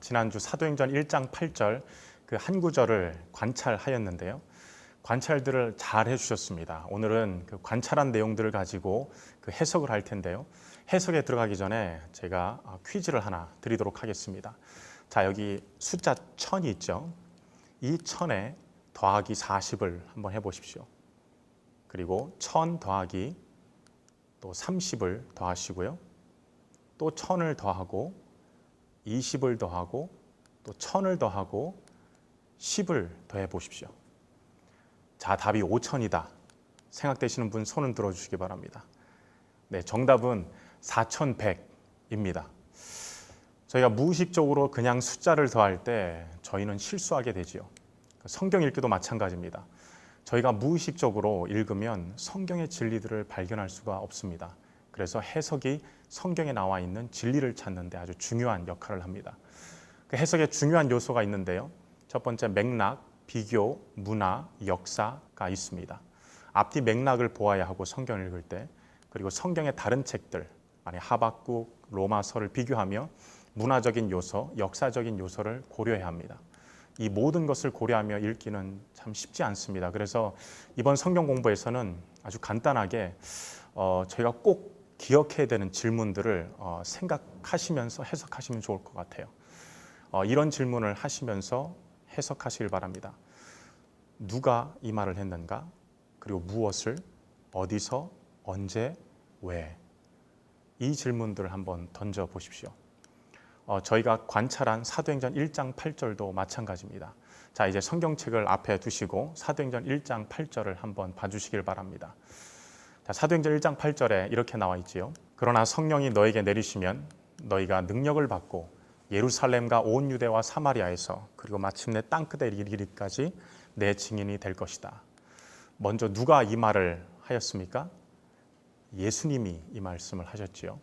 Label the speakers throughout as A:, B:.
A: 지난주 사도행전 1장 8절 그 한 구절을 관찰하였는데요. 관찰들을 잘 해주셨습니다. 오늘은 그 관찰한 내용들을 가지고 그 해석을 할 텐데요. 해석에 들어가기 전에 제가 퀴즈를 하나 드리도록 하겠습니다. 자, 여기 숫자 1000이 있죠. 이 1000에 더하기 40을 한번 해보십시오. 그리고 1000 더하기 또 30을 더하시고요. 또 1000을 더하고 20을 더하고 또 1000을 더하고 10을 더해 보십시오. 자, 답이 5000이다 생각되시는 분 손을 들어주시기 바랍니다. 네, 정답은 4100입니다. 저희가 무의식적으로 그냥 숫자를 더할 때 저희는 실수하게 되지요. 성경 읽기도 마찬가지입니다. 저희가 무의식적으로 읽으면 성경의 진리들을 발견할 수가 없습니다. 그래서 해석이 성경에 나와 있는 진리를 찾는 데 아주 중요한 역할을 합니다. 그 해석에 중요한 요소가 있는데요. 첫 번째 맥락, 비교, 문화, 역사가 있습니다. 앞뒤 맥락을 보아야 하고 성경을 읽을 때, 그리고 성경의 다른 책들, 하박국, 로마서를 비교하며 문화적인 요소, 역사적인 요소를 고려해야 합니다. 이 모든 것을 고려하며 읽기는 참 쉽지 않습니다. 그래서 이번 성경 공부에서는 아주 간단하게 저희가 꼭 기억해야 되는 질문들을 생각하시면서 해석하시면 좋을 것 같아요. 이런 질문을 하시면서 해석하시길 바랍니다. 누가 이 말을 했는가? 그리고 무엇을, 어디서, 언제, 왜? 이 질문들을 한번 던져보십시오. 저희가 관찰한 사도행전 1장 8절도 마찬가지입니다. 자, 이제 성경책을 앞에 두시고 사도행전 1장 8절을 한번 봐주시길 바랍니다. 자, 사도행전 1장 8절에 이렇게 나와 있지요. 그러나 성령이 너에게 내리시면 너희가 능력을 받고 예루살렘과 온 유대와 사마리아에서 그리고 마침내 땅끝에 이르기까지 내 증인이 될 것이다. 먼저 누가 이 말을 하였습니까? 예수님이 이 말씀을 하셨지요.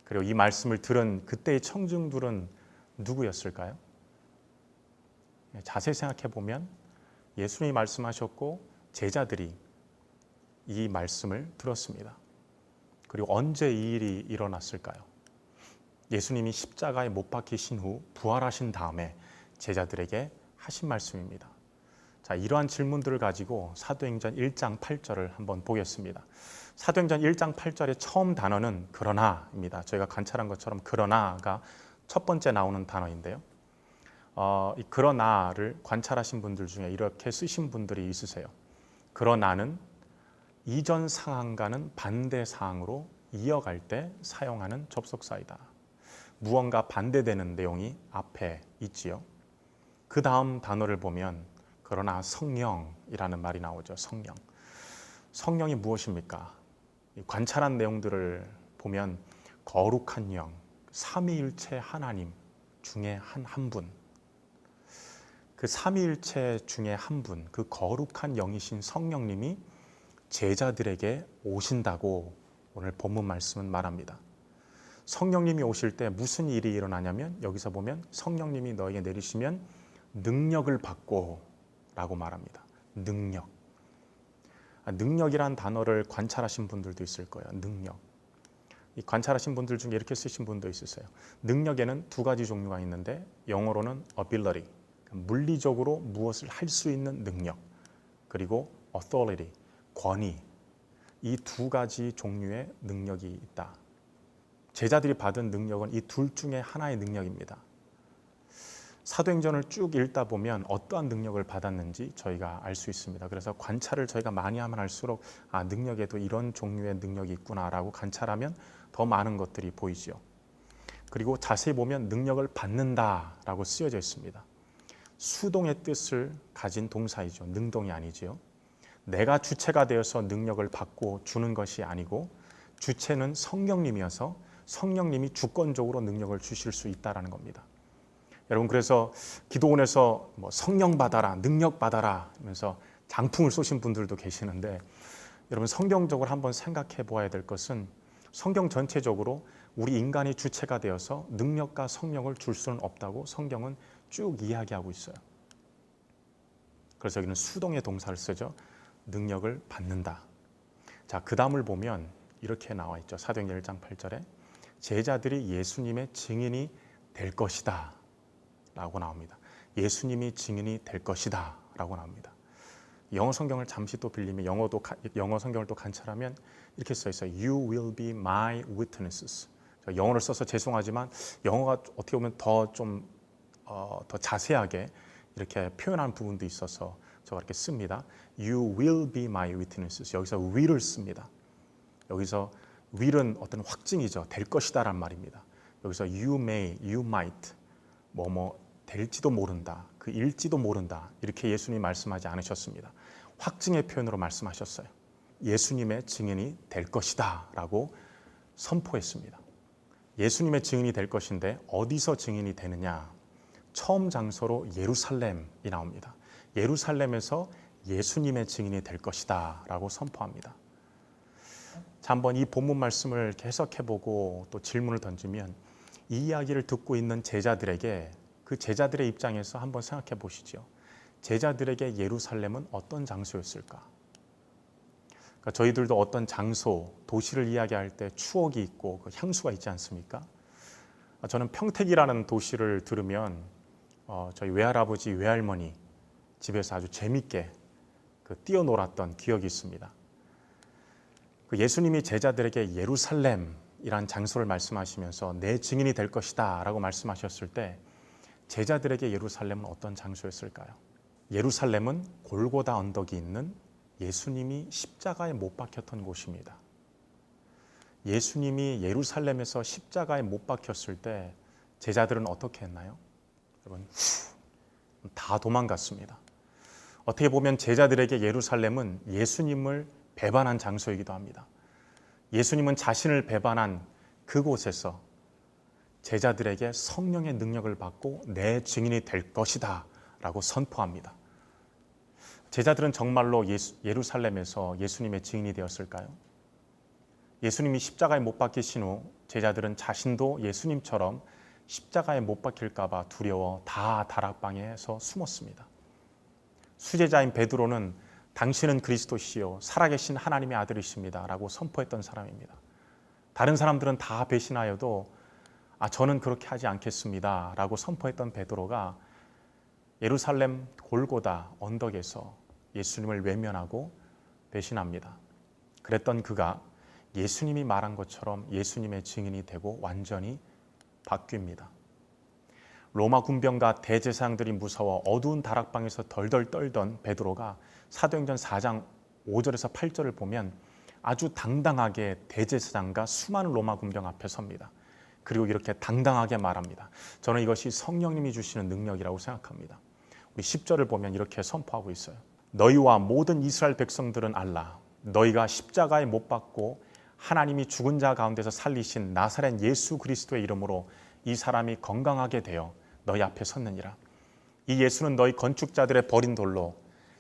A: 그리고 이 말씀을 들은 그때의 청중들은 누구였을까요? 자세히 생각해 보면 예수님이 말씀하셨고 제자들이 이 말씀을 들었습니다. 그리고 언제 이 일이 일어났을까요? 예수님이 십자가에 못 박히신 후 부활하신 다음에 제자들에게 하신 말씀입니다. 자, 이러한 질문들을 가지고 사도행전 1장 8절을 한번 보겠습니다. 사도행전 1장 8절의 처음 단어는 그러나입니다. 저희가 관찰한 것처럼 그러나가 첫 번째 나오는 단어인데요. 이 그러나를 관찰하신 분들 중에 이렇게 쓰신 분들이 있으세요. 그러나는 이전 상황과는 반대 상황으로 이어갈 때 사용하는 접속사이다. 무언가 반대되는 내용이 앞에 있지요. 그 다음 단어를 보면 그러나 성령이라는 말이 나오죠. 성령. 성령이 무엇입니까? 관찰한 내용들을 보면 거룩한 영, 삼위일체 하나님 중에 한 분, 그 삼위일체 중에 한 분, 그 거룩한 영이신 성령님이 제자들에게 오신다고 오늘 본문 말씀은 말합니다. 성령님이 오실 때 무슨 일이 일어나냐면 여기서 보면 성령님이 너에게 내리시면 능력을 받고 라고 말합니다. 능력. 능력이란 단어를 관찰하신 분들도 있을 거예요. 능력. 이 관찰하신 분들 중에 이렇게 쓰신 분도 있으세요. 능력에는 두 가지 종류가 있는데 영어로는 ability, 물리적으로 무엇을 할 수 있는 능력, 그리고 authority, 권위. 이 두 가지 종류의 능력이 있다. 제자들이 받은 능력은 이 둘 중에 하나의 능력입니다. 사도행전을 쭉 읽다 보면 어떠한 능력을 받았는지 저희가 알 수 있습니다. 그래서 관찰을 저희가 많이 하면 할수록 능력에도 이런 종류의 능력이 있구나라고 관찰하면 더 많은 것들이 보이죠. 그리고 자세히 보면 능력을 받는다라고 쓰여져 있습니다. 수동의 뜻을 가진 동사이죠. 능동이 아니지요. 내가 주체가 되어서 능력을 받고 주는 것이 아니고 주체는 성령님이어서 성령님이 주권적으로 능력을 주실 수 있다는 겁니다. 여러분, 그래서 기도원에서 성령 받아라, 능력 받아라 하면서 장풍을 쏘신 분들도 계시는데, 여러분 성경적으로 한번 생각해 보아야 될 것은 성경 전체적으로 우리 인간이 주체가 되어서 능력과 성령을 줄 수는 없다고 성경은 쭉 이야기하고 있어요. 그래서 여기는 수동의 동사를 쓰죠. 능력을 받는다. 자, 그 다음을 보면 이렇게 나와 있죠. 사도행전 1장 8절에 제자들이 예수님의 증인이 될 것이다 라고 나옵니다. 예수님이 증인이 될 것이다 라고 나옵니다. 영어 성경을 잠시 또 빌리면 영어 성경을 또 관찰하면 이렇게 써 있어요. You will be my witnesses. 영어를 써서 죄송하지만 영어가 어떻게 보면 더 자세하게 이렇게 표현한 부분도 있어서 제가 이렇게 씁니다. You will be my witnesses. 여기서 will을 씁니다. 여기서 will은 어떤 확증이죠. 될 것이다란 말입니다. 여기서 you may, you might, 될지도 모른다, 그 일지도 모른다 이렇게 예수님이 말씀하지 않으셨습니다. 확증의 표현으로 말씀하셨어요. 예수님의 증인이 될 것이다 라고 선포했습니다. 예수님의 증인이 될 것인데 어디서 증인이 되느냐? 처음 장소로 예루살렘이 나옵니다. 예루살렘에서 예수님의 증인이 될 것이다 라고 선포합니다. 자, 한번 이 본문 말씀을 해석해보고 또 질문을 던지면 이 이야기를 듣고 있는 제자들에게 그 제자들의 입장에서 한번 생각해 보시죠. 제자들에게 예루살렘은 어떤 장소였을까? 그러니까 저희들도 어떤 장소, 도시를 이야기할 때 추억이 있고 그 향수가 있지 않습니까? 저는 평택이라는 도시를 들으면 저희 외할아버지, 외할머니 집에서 아주 재밌게 뛰어놀았던 기억이 있습니다. 그 예수님이 제자들에게 예루살렘이란 장소를 말씀하시면서 내 증인이 될 것이다 라고 말씀하셨을 때 제자들에게 예루살렘은 어떤 장소였을까요? 예루살렘은 골고다 언덕이 있는 예수님이 십자가에 못 박혔던 곳입니다. 예수님이 예루살렘에서 십자가에 못 박혔을 때 제자들은 어떻게 했나요? 여러분, 다 도망갔습니다. 어떻게 보면 제자들에게 예루살렘은 예수님을 배반한 장소이기도 합니다. 예수님은 자신을 배반한 그곳에서 제자들에게 성령의 능력을 받고 내 증인이 될 것이다 라고 선포합니다. 제자들은 정말로 예루살렘에서 예수님의 증인이 되었을까요? 예수님이 십자가에 못 박히신 후 제자들은 자신도 예수님처럼 십자가에 못 박힐까 봐 두려워 다 다락방에서 숨었습니다. 수제자인 베드로는 당신은 그리스도시요 살아계신 하나님의 아들이십니다 라고 선포했던 사람입니다. 다른 사람들은 다 배신하여도 저는 그렇게 하지 않겠습니다 라고 선포했던 베드로가 예루살렘 골고다 언덕에서 예수님을 외면하고 배신합니다. 그랬던 그가 예수님이 말한 것처럼 예수님의 증인이 되고 완전히 바뀝니다. 로마 군병과 대제사장들이 무서워 어두운 다락방에서 덜덜 떨던 베드로가 사도행전 4장 5절에서 8절을 보면 아주 당당하게 대제사장과 수많은 로마 군병 앞에 섭니다. 그리고 이렇게 당당하게 말합니다. 저는 이것이 성령님이 주시는 능력이라고 생각합니다. 우리 10절을 보면 이렇게 선포하고 있어요. 너희와 모든 이스라엘 백성들은 알라. 너희가 십자가에 못 박고 하나님이 죽은 자 가운데서 살리신 나사렛 예수 그리스도의 이름으로 이 사람이 건강하게 되어 너희 앞에 섰느니라. 이 예수는 너희 건축자들의 버린 돌로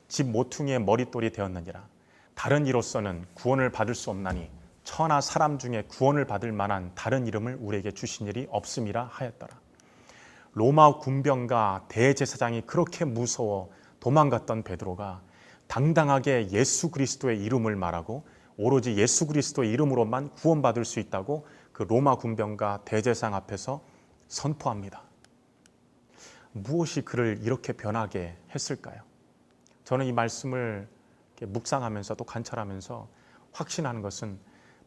A: 집 모퉁이의 머릿돌이 되었느니라. 다른 이로서는 구원을 받을 수 없나니 천하 사람 중에 구원을 받을 만한 다른 이름을 우리에게 주신 일이 없음이라 하였더라. 로마 군병과 대제사장이 그렇게 무서워 도망갔던 베드로가 당당하게 예수 그리스도의 이름을 말하고 오로지 예수 그리스도의 이름으로만 구원받을 수 있다고 그 로마 군병과 대제사장 앞에서 선포합니다. 무엇이 그를 이렇게 변하게 했을까요? 저는 이 말씀을 묵상하면서 또 관찰하면서 확신하는 것은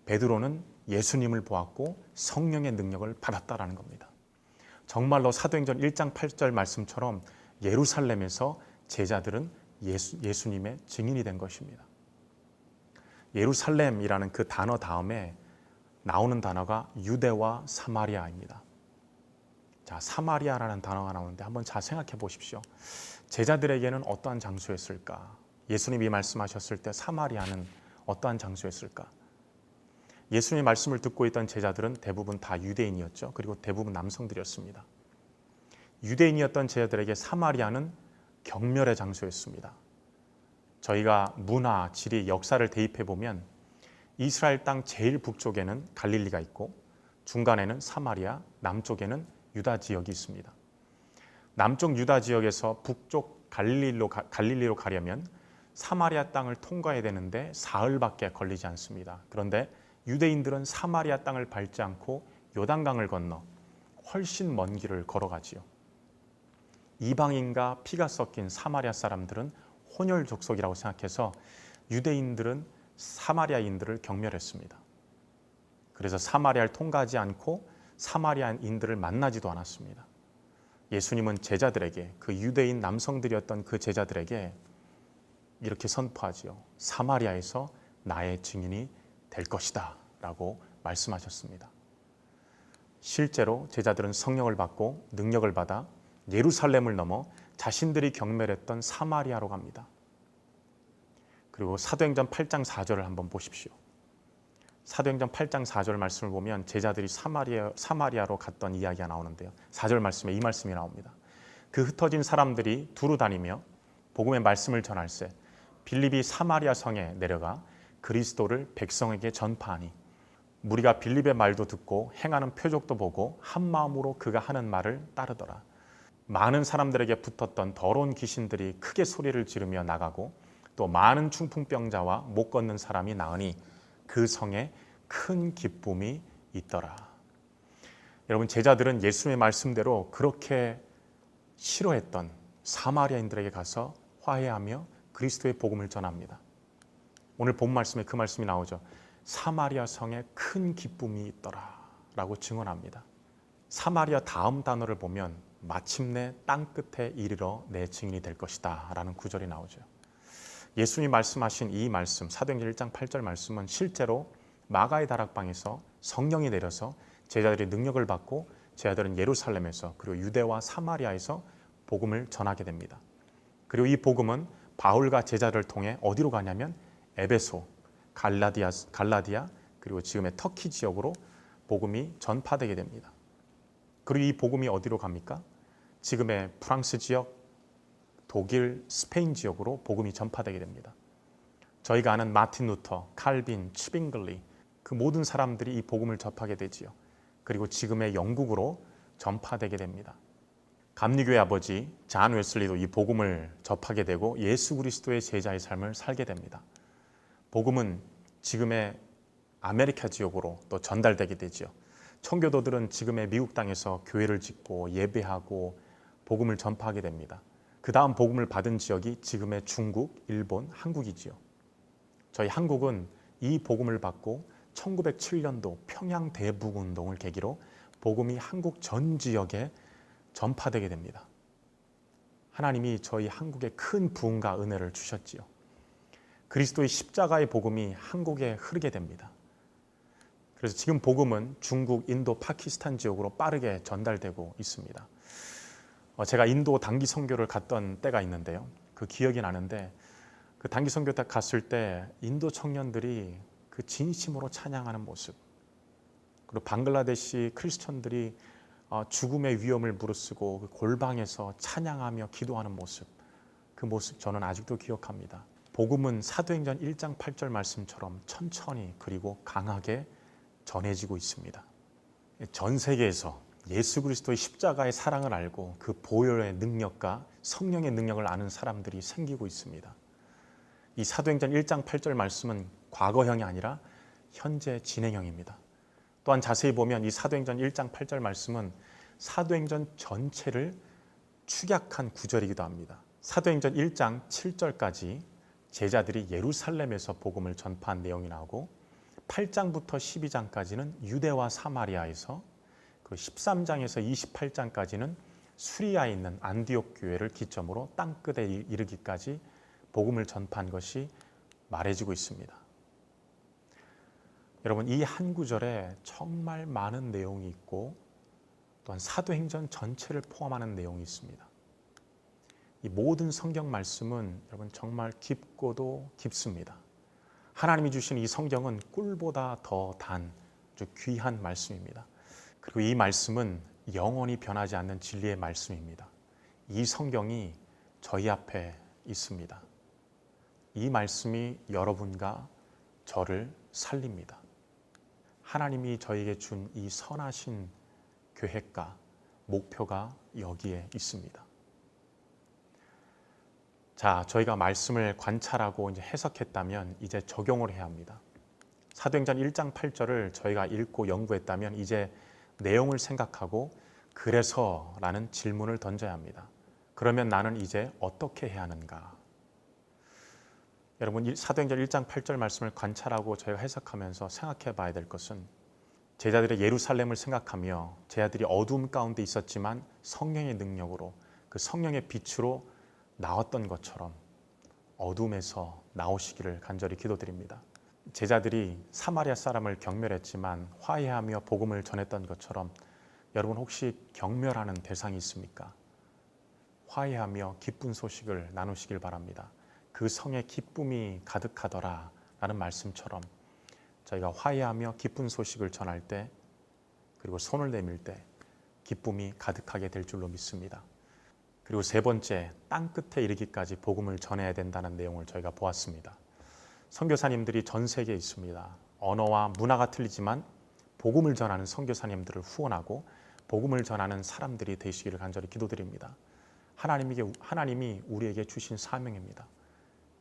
A: 베드로는 예수님을 보았고 성령의 능력을 받았다라는 겁니다. 정말로 사도행전 1장 8절 말씀처럼 예루살렘에서 제자들은 예수님의 증인이 된 것입니다. 예루살렘이라는 그 단어 다음에 나오는 단어가 유대와 사마리아입니다. 자, 사마리아라는 단어가 나오는데 한번 잘 생각해 보십시오. 제자들에게는 어떠한 장소였을까? 예수님이 말씀하셨을 때 사마리아는 어떠한 장소였을까? 예수님의 말씀을 듣고 있던 제자들은 대부분 다 유대인이었죠. 그리고 대부분 남성들이었습니다. 유대인이었던 제자들에게 사마리아는 경멸의 장소였습니다. 저희가 문화, 지리, 역사를 대입해 보면 이스라엘 땅 제일 북쪽에는 갈릴리가 있고 중간에는 사마리아, 남쪽에는 유다 지역이 있습니다. 남쪽 유다 지역에서 북쪽 갈릴리로 가려면 사마리아 땅을 통과해야 되는데 사흘밖에 걸리지 않습니다. 그런데 유대인들은 사마리아 땅을 밟지 않고 요단강을 건너 훨씬 먼 길을 걸어가지요. 이방인과 피가 섞인 사마리아 사람들은 혼혈 족속이라고 생각해서 유대인들은 사마리아인들을 경멸했습니다. 그래서 사마리아를 통과하지 않고 사마리아인들을 만나지도 않았습니다. 예수님은 제자들에게, 그 유대인 남성들이었던 그 제자들에게 이렇게 선포하지요. 사마리아에서 나의 증인이 될 것이다 라고 말씀하셨습니다. 실제로 제자들은 성령을 받고 능력을 받아 예루살렘을 넘어 자신들이 경멸했던 사마리아로 갑니다. 그리고 사도행전 8장 4절을 한번 보십시오. 사도행전 8장 4절 말씀을 보면 제자들이 사마리아로 갔던 이야기가 나오는데요. 4절 말씀에 이 말씀이 나옵니다. 그 흩어진 사람들이 두루 다니며 복음의 말씀을 전할세 빌립이 사마리아 성에 내려가 그리스도를 백성에게 전파하니 무리가 빌립의 말도 듣고 행하는 표적도 보고 한 마음으로 그가 하는 말을 따르더라. 많은 사람들에게 붙었던 더러운 귀신들이 크게 소리를 지르며 나가고 또 많은 중풍병자와 못 걷는 사람이 나으니 그 성에 큰 기쁨이 있더라. 여러분, 제자들은 예수님의 말씀대로 그렇게 싫어했던 사마리아인들에게 가서 화해하며 그리스도의 복음을 전합니다. 오늘 본 말씀에 그 말씀이 나오죠. 사마리아 성에 큰 기쁨이 있더라 라고 증언합니다. 사마리아 다음 단어를 보면 마침내 땅끝에 이르러 내 증인이 될 것이다 라는 구절이 나오죠. 예수님이 말씀하신 이 말씀, 사도행전 1장 8절 말씀은 실제로 마가의 다락방에서 성령이 내려서 제자들이 능력을 받고 제자들은 예루살렘에서 그리고 유대와 사마리아에서 복음을 전하게 됩니다. 그리고 이 복음은 바울과 제자를 통해 어디로 가냐면 에베소, 갈라디아 그리고 지금의 터키 지역으로 복음이 전파되게 됩니다. 그리고 이 복음이 어디로 갑니까? 지금의 프랑스 지역, 독일, 스페인 지역으로 복음이 전파되게 됩니다. 저희가 아는 마틴 루터, 칼빈, 치빙글리 그 모든 사람들이 이 복음을 접하게 되지요. 그리고 지금의 영국으로 전파되게 됩니다. 감리교의 아버지 잔 웨슬리도 이 복음을 접하게 되고 예수 그리스도의 제자의 삶을 살게 됩니다. 복음은 지금의 아메리카 지역으로 또 전달되게 되죠. 청교도들은 지금의 미국 땅에서 교회를 짓고 예배하고 복음을 전파하게 됩니다. 그 다음 복음을 받은 지역이 지금의 중국, 일본, 한국이지요. 저희 한국은 이 복음을 받고 1907년도 평양 대북운동을 계기로 복음이 한국 전 지역에 전파되게 됩니다. 하나님이 저희 한국에 큰 부흥과 은혜를 주셨지요. 그리스도의 십자가의 복음이 한국에 흐르게 됩니다. 그래서 지금 복음은 중국, 인도, 파키스탄 지역으로 빠르게 전달되고 있습니다. 제가 인도 단기 선교를 갔던 때가 있는데요. 그 기억이 나는데 그 단기 선교 때 갔을 때 인도 청년들이 그 진심으로 찬양하는 모습, 그리고 방글라데시 크리스천들이 죽음의 위험을 무릅쓰고 그 골방에서 찬양하며 기도하는 모습, 그 모습 저는 아직도 기억합니다. 복음은 사도행전 1장 8절 말씀처럼 천천히 그리고 강하게 전해지고 있습니다. 전 세계에서 예수 그리스도의 십자가의 사랑을 알고 그 보혈의 능력과 성령의 능력을 아는 사람들이 생기고 있습니다. 이 사도행전 1장 8절 말씀은 과거형이 아니라 현재 진행형입니다. 또한 자세히 보면 이 사도행전 1장 8절 말씀은 사도행전 전체를 축약한 구절이기도 합니다. 사도행전 1장 7절까지 제자들이 예루살렘에서 복음을 전파한 내용이 나오고 8장부터 12장까지는 유대와 사마리아에서, 그 13장에서 28장까지는 수리아에 있는 안디옥 교회를 기점으로 땅끝에 이르기까지 복음을 전파한 것이 말해지고 있습니다. 여러분, 이 한 구절에 정말 많은 내용이 있고 또한 사도행전 전체를 포함하는 내용이 있습니다. 이 모든 성경 말씀은 여러분 정말 깊고도 깊습니다. 하나님이 주신 이 성경은 꿀보다 더 단 아주 귀한 말씀입니다. 그리고 이 말씀은 영원히 변하지 않는 진리의 말씀입니다. 이 성경이 저희 앞에 있습니다. 이 말씀이 여러분과 저를 살립니다. 하나님이 저에게 준 이 선하신 계획과 목표가 여기에 있습니다. 자, 저희가 말씀을 관찰하고 이제 해석했다면 이제 적용을 해야 합니다. 사도행전 1장 8절을 저희가 읽고 연구했다면 이제 내용을 생각하고 그래서라는 질문을 던져야 합니다. 그러면 나는 이제 어떻게 해야 하는가? 여러분, 사도행전 1장 8절 말씀을 관찰하고 저희가 해석하면서 생각해 봐야 될 것은 제자들의 예루살렘을 생각하며 제자들이 어두움 가운데 있었지만 성령의 능력으로 그 성령의 빛으로 나왔던 것처럼 어둠에서 나오시기를 간절히 기도드립니다. 제자들이 사마리아 사람을 경멸했지만 화해하며 복음을 전했던 것처럼 여러분 혹시 경멸하는 대상이 있습니까? 화해하며 기쁜 소식을 나누시길 바랍니다. 그 성에 기쁨이 가득하더라 라는 말씀처럼 저희가 화해하며 기쁜 소식을 전할 때 그리고 손을 내밀 때 기쁨이 가득하게 될 줄로 믿습니다. 그리고 세 번째, 땅끝에 이르기까지 복음을 전해야 된다는 내용을 저희가 보았습니다. 선교사님들이 전 세계에 있습니다. 언어와 문화가 틀리지만 복음을 전하는 선교사님들을 후원하고 복음을 전하는 사람들이 되시기를 간절히 기도드립니다. 하나님이 우리에게 주신 사명입니다.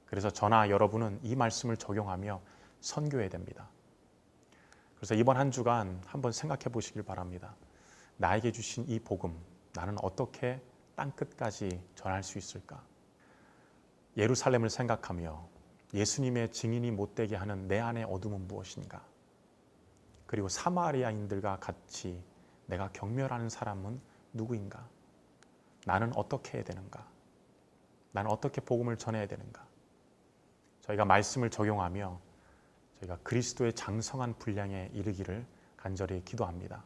A: 그래서 저나 여러분은 이 말씀을 적용하며 선교해야 됩니다. 그래서 이번 한 주간 한번 생각해 보시길 바랍니다. 나에게 주신 이 복음, 나는 어떻게 땅끝까지 전할 수 있을까? 예루살렘을 생각하며 예수님의 증인이 못되게 하는 내 안의 어둠은 무엇인가? 그리고 사마리아인들과 같이 내가 경멸하는 사람은 누구인가? 나는 어떻게 해야 되는가? 나는 어떻게 복음을 전해야 되는가? 저희가 말씀을 적용하며 저희가 그리스도의 장성한 분량에 이르기를 간절히 기도합니다.